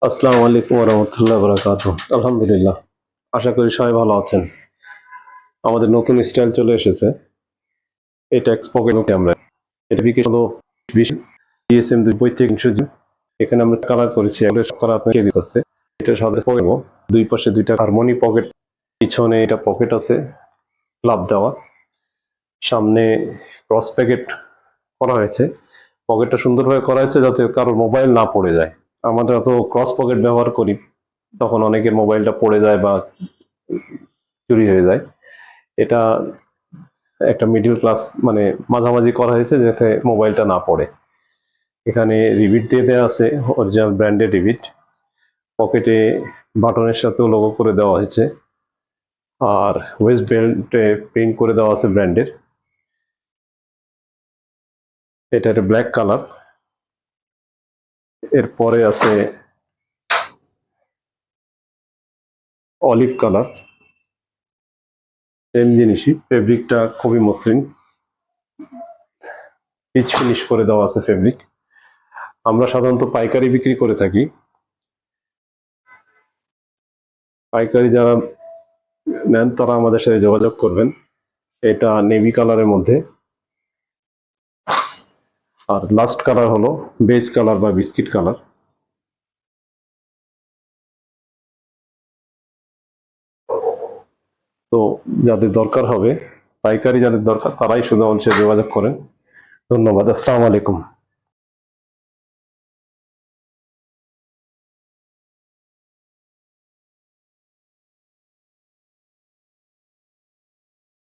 আসসালামু আলাইকুম রহমতুল্লাহ বরকাত। আলহামদুলিল্লাহ, আশা করি সবাই ভালো আছেন। আমাদের নতুন স্টাইল চলে এসেছে। এটা এক্সপোকেন ক্যামেরা। এটা বিক্রি হলো 20 DSM 2.3 এখানে আমরা কালার করেছি। কালার আপনাকে দিচ্ছে। এটা সাথে পকেট, দুই পাশে দুইটা হারমোনি পকেট, পিছনে এটা পকেট আছে ক্লাব দেওয়া, সামনে ক্রস প্যাকেট করা হয়েছে। পকেটটা সুন্দরভাবে করা হয়েছে যাতে কারোর মোবাইল না পড়ে যায়। আমরা তো ক্রস পকেট ব্যবহার করি, তখন অনেকের মোবাইলটা পড়ে যায় বা চুরি হয়ে যায়। এটা একটা মিডল ক্লাস, মানে মাঝামাঝি করা হয়েছে যাতে মোবাইলটা না পড়ে। এখানে রিবিট দিয়ে দেওয়া আছে, অরিজিনাল ব্র্যান্ডের রিবিট। পকেটে বাটনের সাথেও লোগো করে দেওয়া হয়েছে, আর ওয়েস্ট বেল্টে প্রিন্ট করে দেওয়া আছে ব্র্যান্ডের। এটা একটা ব্ল্যাক কালার। এরপরে আছে অলিভ কালার, সেম জিনিসই, ফেব্রিকটা খুবই মসৃণ, পিচ ফিনিশ করে দেওয়া আছে ফেব্রিক। আমরা সাধারণত পাইকারি বিক্রি করে থাকি। পাইকারি যারা নেন তারা আমাদের সাথে যোগাযোগ করবেন। এটা নেভি কালারের মধ্যে, আর লাস্ট কালার হলো বেজ কালার বা বিস্কিট কালার। তো যাদের দরকার হবে, পাইকারি যাদের দরকার তারাই শুধু আমাদের সাথে যোগাযোগ করেন। ধন্যবাদ। আসসালামু আলাইকুম।